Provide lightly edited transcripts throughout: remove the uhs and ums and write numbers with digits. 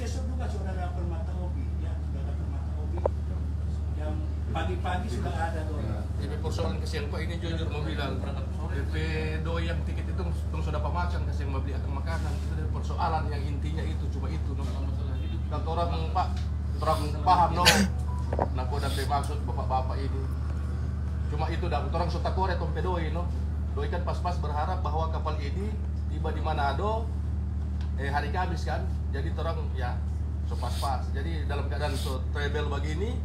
besok juga sudah ada permata hobi, ya sudah ada permata hobi yang pagi-pagi sudah ada doi. Jadi persoalan kesian Pak ini jujur mau bilang DP doi yang tiket itu sudah pemakan kasih yang mau beli akan makanan itu dari persoalan yang intinya itu cuma itu no. Dan orang Pak orang paham no. Nah kau dapat maksud bapak-bapak ini cuma itu dah orang sudah kore tompe doi no. Doi kan pas-pas berharap bahwa kapal ini tiba di Manado hari Kamis kan. Jadi orang ya so pas-pas. Jadi dalam keadaan so travel begini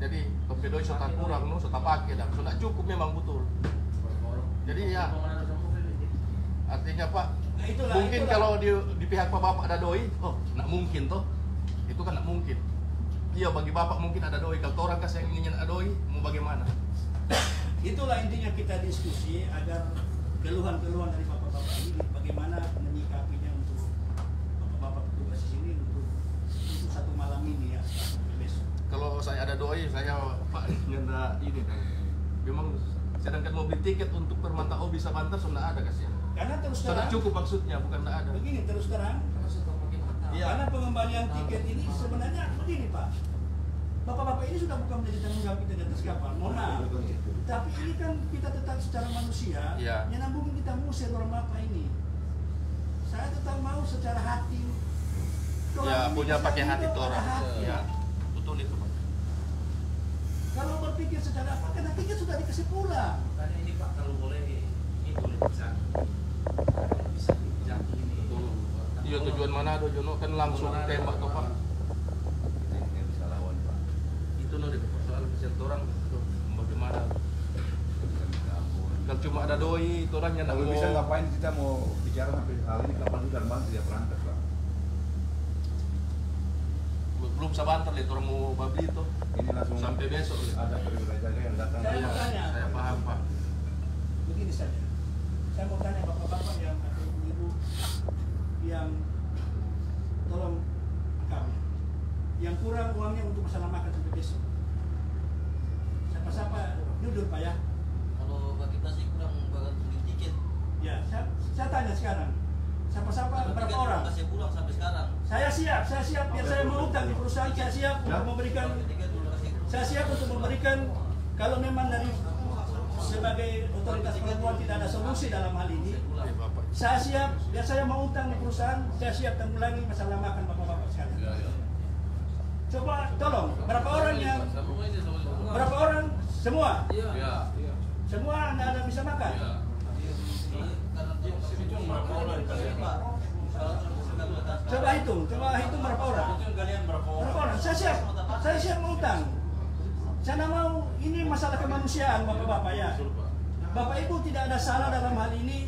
jadi tompe doi so tak kurang no, so tak pakai dah. So tak cukup memang betul. Jadi ya artinya Pak Nah, mungkin kalau di pihak bapak ada doi, oh nak mungkin toh itu kan nak mungkin. Iya bagi bapak mungkin ada doi, kalau orang kasih yang ingin ada doi mau bagaimana? Itulah intinya kita diskusi agar keluhan-keluhan dari bapak-bapak ini bagaimana menyikapinya untuk bapak-bapak petugas di sini untuk satu malam ini ya besok. Kalau saya ada doi, saya Pak nyenda ini kan. Memang sedangkan mau beli tiket untuk Permata O bisa bantar sudah ada kasih. Karena terus Sudah terang cukup maksudnya, bukan tidak ada. begini terus terang. Iya. Karena pengembalian tiket ini sebenarnya begini Pak. Bapak-bapak ini sudah bukan menjadi tanggung jawab kita di atas kapal, mohon maaf. Tapi ini kan kita tetap secara manusia, Iya. yang mungkin kita musir orang bapak ini. Saya tetap mau secara hati. Ya punya pakai hati tuh orang. Hati. Ya betul itu Pak. Kalau berpikir secara apa, karena tiket sudah dikasih pulang. Makanya ini Pak kalau boleh ini boleh bisa dijatuh ini. Iya tujuan Manado Jono kan langsung tembak tuh Pak. Nggak bisa lawan Pak. Itu no soal kesian orang tuh bagaimana? Kalau cuma ada doi, itu orang yang Kalau mau bisa ngapain kita mau bicara sampai hal ini kapan sudah terbang tidak berangkat Pak. belum sabantar lihat orang mau babli itu Ini langsung sampai besok lihat. ada perwira jaga yang datang. Saya Iya, mau tanya. saya paham Pak. Begini saja. Saya mau tanya bapak-bapak yang atau ibu yang tolong kami. Yang kurang uangnya untuk masalah makan sampai besok. Siapa-siapa jujur Pak ya. Kalau bagi kita sih kurang banget beli tiket. Ya, saya tanya sekarang. Siapa-siapa Kalau berapa tiket orang? kasih pulang sampai sekarang. Saya siap biar saya mau utang di perusahaan, saya siap untuk memberikan, Kalau tiket dulu kasih pulang. saya siap untuk memberikan kalau memang dari sebagai otoritas perempuan tidak ada solusi dalam hal ini, Iya Bapak. saya siap, biar saya mau utang di perusahaan, saya siap tanggulangi masalah makan bapak-bapak sekalian. Coba tolong, berapa orang yang, berapa orang? Semua? Iya. Semua anda ada bisa makan? Coba hitung berapa orang? Berapa orang? Saya siap mau utang. Saya tidak mau, ini masalah kemanusiaan bapak-bapak ya. Bapak ibu tidak ada salah dalam hal ini,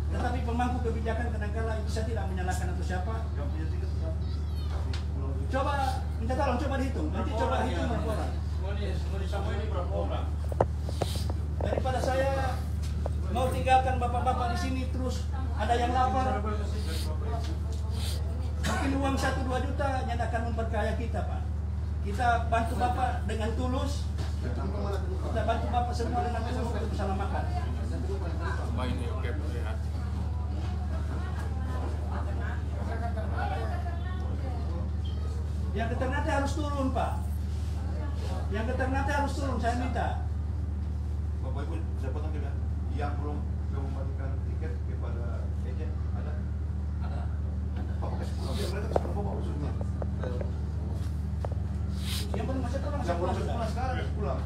tetapi pemangku kebijakan kadang-kala bisa tidak menyalahkan atau siapa. Coba minta tolong, coba dihitung. Nanti coba hitung berapa orang. Daripada saya mau tinggalkan bapak-bapak di sini terus ada yang lapar. Mungkin uang 1-2 juta yang akan memperkaya kita Pak. Kita bantu bapak dengan tulus. Kita bantu bapak semua dengan tulus untuk bersama makan. Coba ini oke lihat. Yang ke Ternate harus turun Pak. Yang ke Ternate harus turun, saya minta. Bapak Ibu, saya potong juga. Yang belum membagikan tiket kepada agent ada? Ada. Bapak kasih pulang. Biar mereka kasih pulang Bapak maksudnya. Yang belum masih tolong Yang saya belum pulang sudah. pulang sekarang kasih pulang.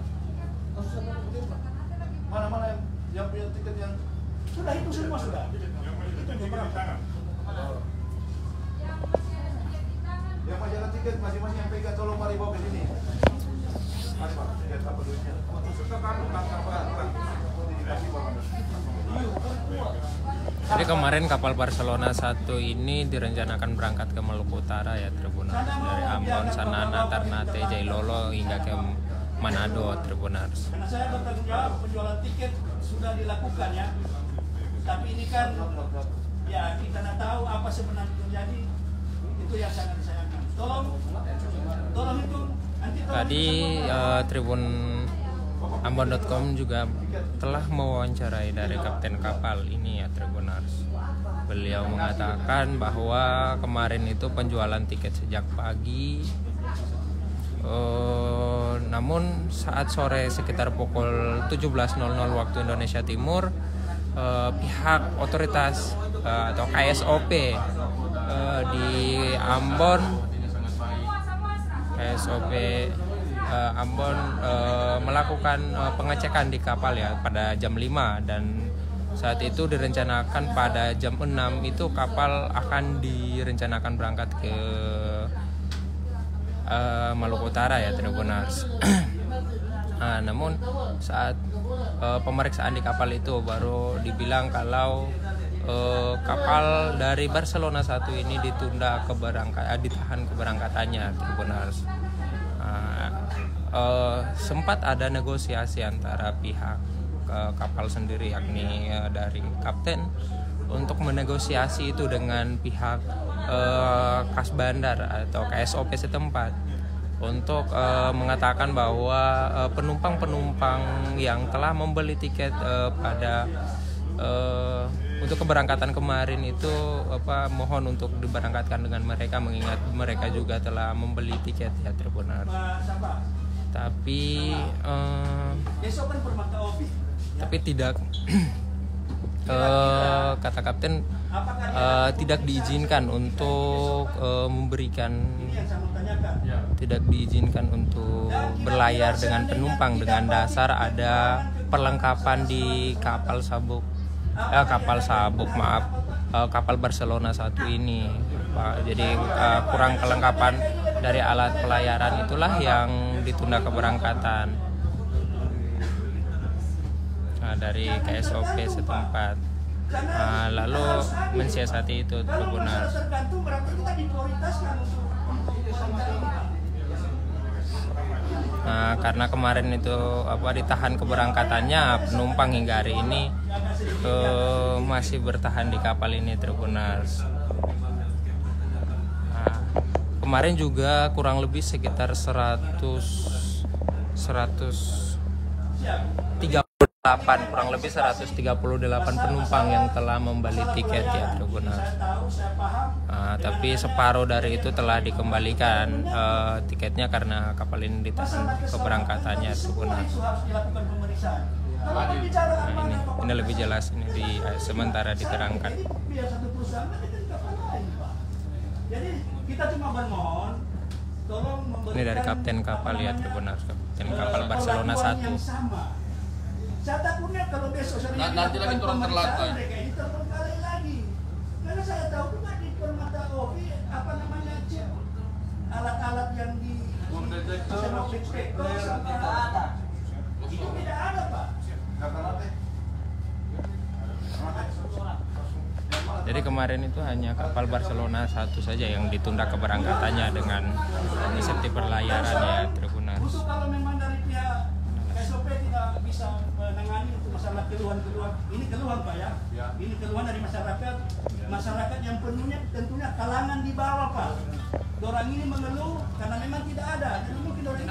Mana-mana yang punya tiket yang Sudah itu semua sudah. Itu beberapa. yang masih ada tiket masing-masing yang pegang tolong mari bawa ke sini. Mari Pak, tiket apa duitnya? Serta kartu dikasih Bapak. Jadi kemarin kapal Barcelona 1 ini direncanakan berangkat ke Maluku Utara ya Tribuners, dari Ambon, Sanana, Ternate, Jailolo hingga ke Manado Tribuners. Karena saya bertanggung jawab penjualan tiket sudah dilakukan ya. Tapi ini kan ya kita tidak tahu apa sebenarnya terjadi. Itu yang sangat disayangkan. Tolong itu nanti tolong Tadi Tribun Ambon.com juga telah mewawancarai dari kapten kapal ini ya Tribuners. Beliau mengatakan bahwa kemarin itu penjualan tiket sejak pagi, namun saat sore sekitar pukul 17.00 waktu Indonesia Timur, pihak otoritas atau KSOP di Ambon, melakukan pengecekan di kapal ya pada jam 5, dan saat itu direncanakan pada jam 6 itu kapal akan direncanakan berangkat ke Maluku Utara ya, Tribuners. Namun saat pemeriksaan di kapal itu baru dibilang kalau kapal dari Barcelona 1 ini ditahan keberangkatannya, Tribuners. Sempat ada negosiasi antara pihak kapal sendiri, yakni dari kapten, untuk menegosiasi itu dengan pihak kas bandar atau KSOP setempat untuk mengatakan bahwa penumpang-penumpang yang telah membeli tiket pada untuk keberangkatan kemarin itu mohon untuk diberangkatkan dengan mereka, mengingat mereka juga telah membeli tiket ya, Tribuners. Tapi tidak kata kapten tidak diizinkan untuk berlayar dengan penumpang dengan dasar ada perlengkapan di kapal Barcelona 1 ini. Jadi kurang kelengkapan dari alat pelayaran itulah yang ditunda keberangkatan dari KSOP setempat. Lalu mensiasati itu, Tribuners. Karena kemarin itu ditahan keberangkatannya, penumpang hingga hari ini masih bertahan di kapal ini, Tribuners. Kemarin juga kurang lebih sekitar 138 penumpang yang telah membeli tiket ya, Tribuners. Tapi separuh dari itu telah dikembalikan tiketnya karena kapal ini ditahan keberangkatannya, Tribuners. Ini lebih jelas ini sementara diterangkan. Kita cuma bermohon, tolong memberikan ini dari kapten kapal ya, Tribuners, kapten kapal Barcelona 1. Saya takutnya kalau besok nanti lagi turun terlantar. Mereka ini terbengkalai lagi. Karena saya tahu juga di Permata Opi cek alat-alat yang di inspektor itu tidak ada, Pak. Jadi kemarin itu hanya kapal Barcelona 1 saja yang ditunda keberangkatannya dengan safety perlayaran ya, Tribuners. Untuk kalau memang dari pihak SOP tidak bisa menangani untuk masalah keluhan-keluhan, ini keluhan, Pak ya. Ini keluhan dari masyarakat yang tentunya kalangan di bawah, Pak. Orang ini mengeluh karena memang tidak ada. Jadi mungkin orang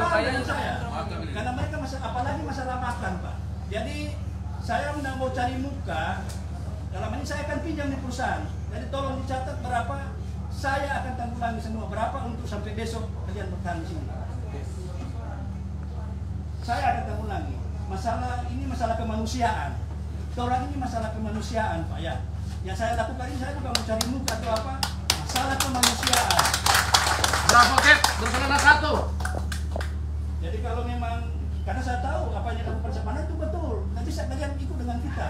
kaya saya. Karena mereka apalagi masalah makan, Pak. Jadi saya tidak mau cari muka. Dalam ini saya akan pinjam di perusahaan. Jadi tolong dicatat berapa saya akan tanggulangi semua, berapa untuk sampai besok kalian bertahan di sini. Saya akan tanggulangi. Masalah ini masalah kemanusiaan. Orang ini masalah kemanusiaan, Pak ya. Yang saya lakukan ini saya bukan mencari muka atau apa. Masalah kemanusiaan. Bravo, Kep. Barcelona 1. Jadi kalau memang, karena saya tahu apa yang dilakukan Sepana itu betul. Nanti kalian ikut dengan kita.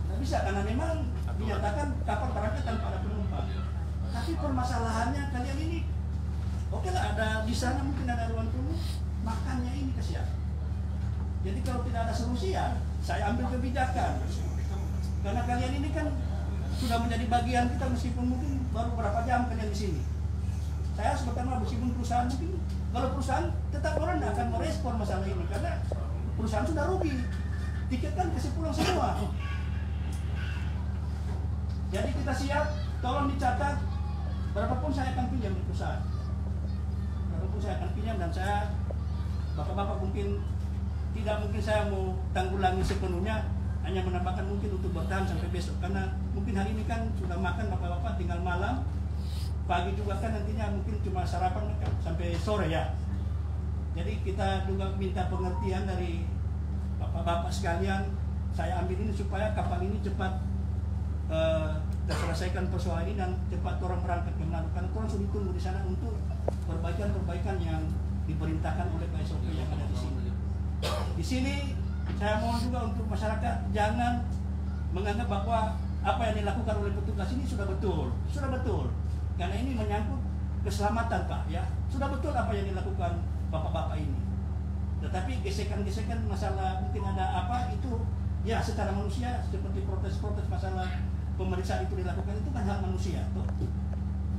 Nggak bisa, karena memang dinyatakan kapal berangkat tanpa ada penumpang. Tapi permasalahannya kalian ini, oke lah, ada di sana mungkin ada ruang tunggu, makannya ini kasihan. Jadi kalau tidak ada solusi ya, saya ambil kebijakan. Karena kalian ini kan sudah menjadi bagian kita meskipun mungkin baru berapa jam kalian di sini. Saya sebetulnya meskipun perusahaan mungkin, kalau perusahaan tetap orang tidak akan merespon masalah ini karena perusahaan sudah rugi. Tiket kan kasih pulang semua. Jadi kita siap, tolong dicatat berapapun saya akan pinjam di perusahaan. Berapapun saya akan pinjam dan bapak-bapak mungkin tidak mungkin saya mau tanggulangi sepenuhnya. hanya menambahkan mungkin untuk bertahan sampai besok, karena mungkin hari ini kan sudah makan bapak-bapak, tinggal malam, pagi juga kan nantinya mungkin cuma sarapan kan, sampai sore ya. Jadi kita juga minta pengertian dari bapak-bapak sekalian. Saya ambil ini supaya kapal ini cepat terselesaikan persoalan ini dan cepat orang berangkat ke Manado. Karena orang sudah ditunggu di sana untuk perbaikan-perbaikan yang diperintahkan oleh SOP yang ada di sini. Di sini saya mohon juga untuk masyarakat jangan menganggap bahwa apa yang dilakukan oleh petugas ini sudah betul, karena ini menyangkut keselamatan Pak ya, sudah betul apa yang dilakukan bapak-bapak ini. Tetapi gesekan-gesekan masalah mungkin ada apa itu ya secara manusia, seperti protes-protes masalah pemeriksaan itu dilakukan, itu kan hak manusia tuh.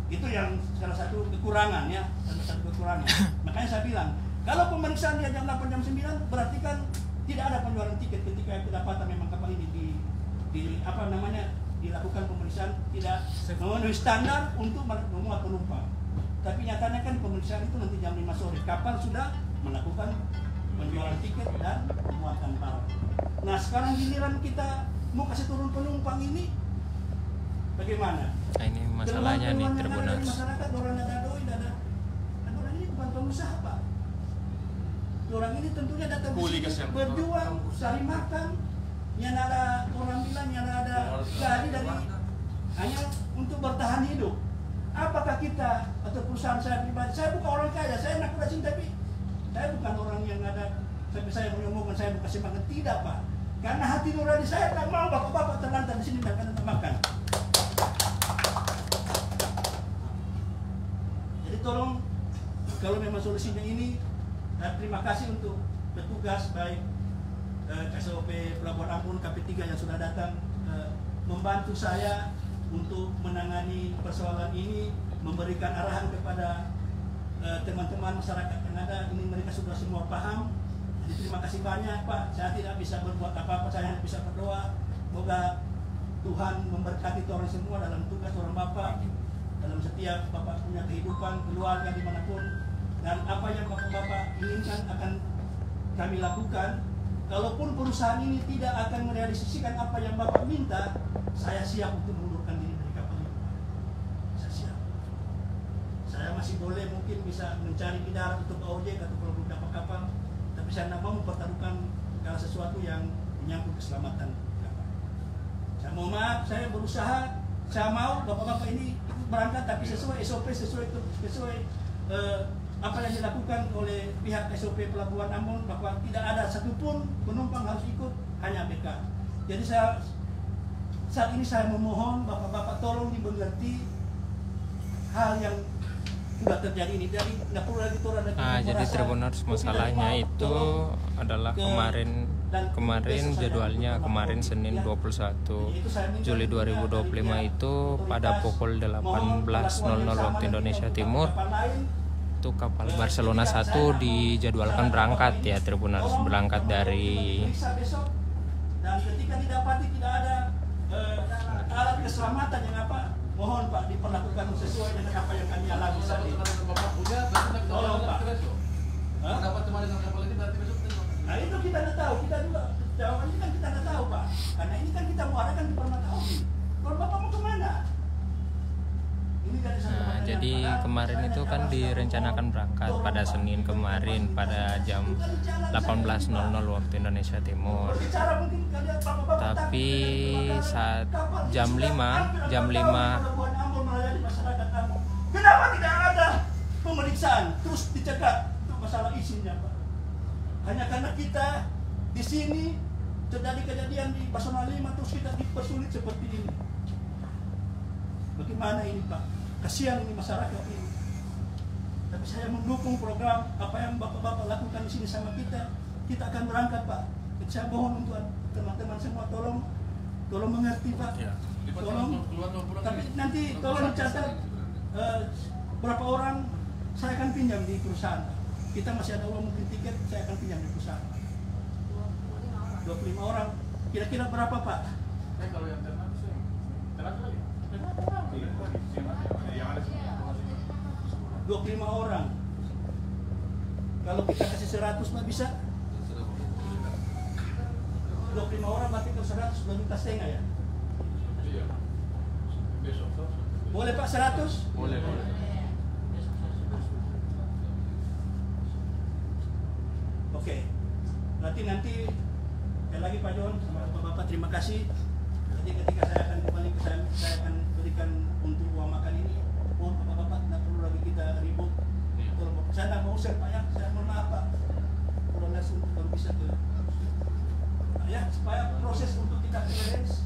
Itu yang salah satu kekurangan ya, salah satu kekurangan. Makanya saya bilang kalau pemeriksaan dia jam 8 jam 9 berarti kan tidak ada penjualan tiket ketika kedapatan memang kapal ini dilakukan pemeriksaan tidak memenuhi standar untuk memuat penumpang. Tapi nyatanya kan pemeriksaan itu nanti jam 5 sore kapal sudah melakukan penjualan tiket dan pemuatan barang. Nah sekarang giliran kita mau kasih turun penumpang ini bagaimana? Nah, ini masalahnya nih Tribuners. Masyarakat orang orang ini bukan pengusaha Pak. Orang ini tentunya datang berjuang, cari makan, yang ada orang bilang yang ada gaji dari hanya untuk bertahan hidup. Apakah kita atau perusahaan saya pribadi, saya bukan orang kaya, saya nak sini tapi saya bukan orang yang ada sampai saya menyombongkan saya bukan semangat, tidak Pak. Karena hati nurani saya tak mau bapak-bapak terlantar di sini dan makan. Jadi tolong kalau memang solusinya ini, terima kasih untuk petugas baik SOP Pelabuhan Ambon KP3 yang sudah datang membantu saya untuk menangani persoalan ini, memberikan arahan kepada teman-teman masyarakat yang ada. Ini mereka sudah semua paham. Jadi terima kasih banyak Pak. Saya tidak bisa berbuat apa-apa, saya hanya bisa berdoa. Semoga Tuhan memberkati orang semua dalam tugas orang Bapak, dalam setiap Bapak punya kehidupan, keluarga dimanapun. Dan apa yang Bapak-Bapak inginkan akan kami lakukan. Kalaupun perusahaan ini tidak akan merealisasikan apa yang Bapak minta, saya siap untuk mengundurkan diri dari kapal ini. Saya siap. Saya masih boleh mungkin bisa mencari di darat untuk ojek atau kalau beberapa kapal, tapi saya tidak mau mempertaruhkan segala sesuatu yang menyangkut keselamatan kapal. Saya mau maaf, saya berusaha, saya mau Bapak-Bapak ini berangkat tapi sesuai SOP, sesuai apa yang dilakukan oleh pihak SOP Pelabuhan Ambon, bahwa tidak ada satupun penumpang harus ikut, hanya ABK. Jadi saat ini saya memohon Bapak-Bapak tolong dimengerti hal yang sudah terjadi ini. Jadi tidak perlu lagi turun lagi. Jadi Tribuners, masalahnya itu adalah kemarin jadwalnya kemarin Senin 21 Juli 2025 itu pada pukul 18.00 waktu Indonesia Timur itu kapal Barcelona 1 dijadwalkan berangkat ya Tribuners, berangkat dari dan ketika didapati tidak ada alat keselamatan yang apa, mohon Pak diperlakukan sesuai dengan apa yang kami alami saat ini. Tolong Pak. Dapat kemarin dengan kapal ini berarti besok. Nah itu kita tidak tahu, kita juga jawabannya kan kita tidak tahu Pak. Karena ini kan kita mau adakan di Permatawi. Kalau Bapak mau kemana? Jadi kemarin itu kan direncanakan berangkat pada Senin kemarin pada jam 18.00 waktu Indonesia Timur. Tapi saat jam 5 kenapa tidak ada pemeriksaan terus dicegat untuk masalah isinya Pak? Hanya karena kita di sini terjadi kejadian di Barcelona 5 terus kita dipersulit seperti ini. Bagaimana ini Pak? Kasihan ini masyarakat ini. Tapi saya mendukung program apa yang Bapak-bapak lakukan di sini sama kita. Kita akan berangkat Pak. Saya mohon untuk teman-teman semua tolong mengerti Pak. Tolong. Tapi nanti tolong catat berapa orang saya akan pinjam di perusahaan. Kita masih ada uang mungkin tiket, saya akan pinjam di perusahaan. 25 orang. Kira-kira berapa Pak? Kalau yang ternak sih, ternak lagi. 25 orang. Kalau kita kasih 100 Pak bisa? 25 orang berarti ke 102,5 juta ya? Iya. Besok. Boleh Pak 100? Boleh. Oke. Nanti sekali lagi Pak John sama Bapak terima kasih. Jadi ketika saya akan kembali ke saya akan berikan untuk uang makan ini. Mohon Bapak tidak perlu lagi kita ribut. Saya tidak mau share Pak ya, saya mohon maaf Pak. Udah langsung baru bisa ke ya supaya proses untuk kita clearance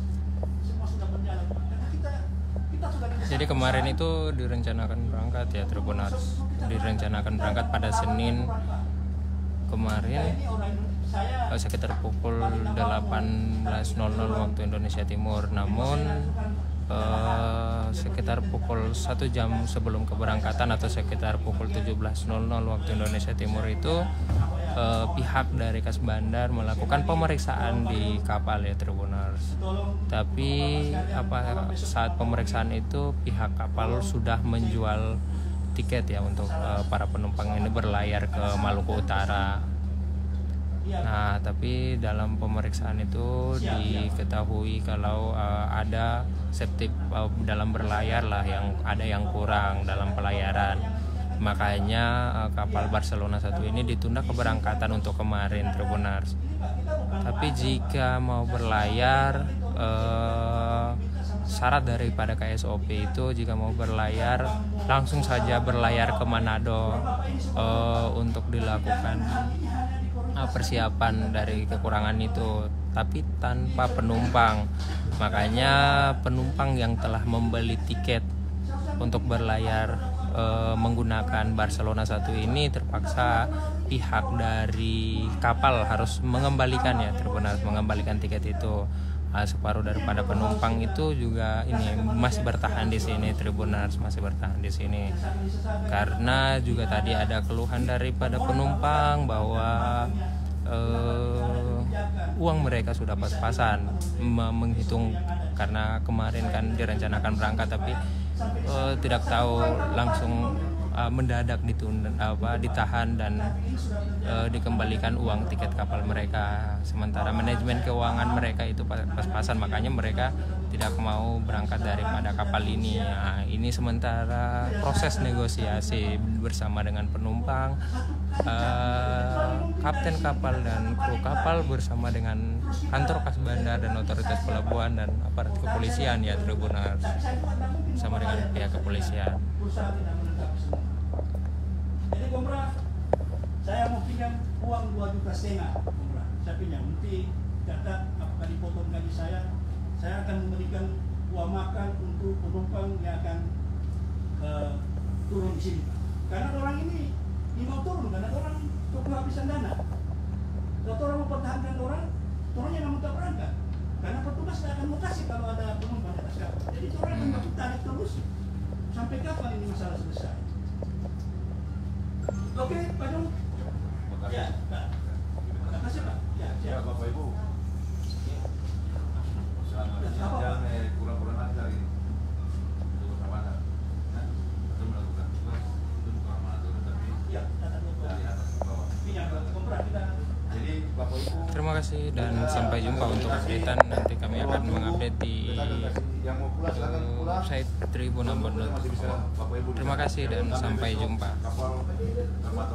semua sudah berjalan. Karena kita sudah Jadi kemarin itu direncanakan berangkat ya Tribunars. Direncanakan berangkat pada Senin kemarin sekitar pukul 18.00 waktu Indonesia Timur. Namun sekitar pukul 1 jam sebelum keberangkatan atau sekitar pukul 17.00 waktu Indonesia Timur itu pihak dari Kas Bandar melakukan pemeriksaan di kapal ya Tribunars. Tapi saat pemeriksaan itu pihak kapal sudah menjual tiket ya untuk para penumpang ini berlayar ke Maluku Utara. Nah, tapi dalam pemeriksaan itu diketahui kalau ada safety dalam berlayar lah yang kurang dalam pelayaran. Makanya kapal Barcelona 1 ini ditunda keberangkatan untuk kemarin Tribunars. Tapi jika mau berlayar syarat daripada KSOP itu jika mau berlayar langsung saja berlayar ke Manado untuk dilakukan persiapan dari kekurangan itu, tapi tanpa penumpang. Makanya penumpang yang telah membeli tiket untuk berlayar menggunakan Barcelona 1 ini terpaksa pihak dari kapal harus mengembalikan ya Tribunars, mengembalikan tiket itu. Separuh daripada penumpang itu juga ini masih bertahan di sini Tribunars, masih bertahan di sini karena juga tadi ada keluhan daripada penumpang bahwa uang mereka sudah pas-pasan menghitung karena kemarin kan direncanakan berangkat tapi tidak tahu langsung mendadak ditahan dan dikembalikan uang tiket kapal mereka. Sementara manajemen keuangan mereka itu pas-pasan, makanya mereka tidak mau berangkat daripada kapal ini. Nah, ini sementara proses negosiasi bersama dengan penumpang, kapten kapal dan kru kapal bersama dengan kantor Kas Bandar dan otoritas pelabuhan dan aparat kepolisian ya Tribunars, sama dengan pihak kepolisian. Jadi Kompra, saya mau pinjam uang 2,5 juta Kompra. Saya pinjam, nanti kata apakah dipotong gaji saya akan memberikan uang makan untuk penumpang yang akan turun di sini. Karena orang ini mau turun, karena orang kehabisan dana. Kalau orang mau pertahankan orangnya nggak mau berangkat. Karena petugas tidak akan mau kasih kalau ada penumpang di atas kapal. Jadi orang akan tarik terus. Sampai kapan ini masalah selesai? Oke, Pak Jung. Ya, Pak. Terima kasih, Pak. Ya, Bapak Ibu. Jangan kurang-kurang ajar ini. Untuk keamanan. Kita melakukan tugas itu bukan amanah tapi ya, dari atas ke bawah. Iya, Kompra kita. Jadi Bapak Ibu. Terima kasih dan sampai jumpa untuk updatean. Nanti kami akan mengupdate di yang mau pulang silakan pulang. website tribunambon.com. Terima kasih dan sampai jumpa. Kapal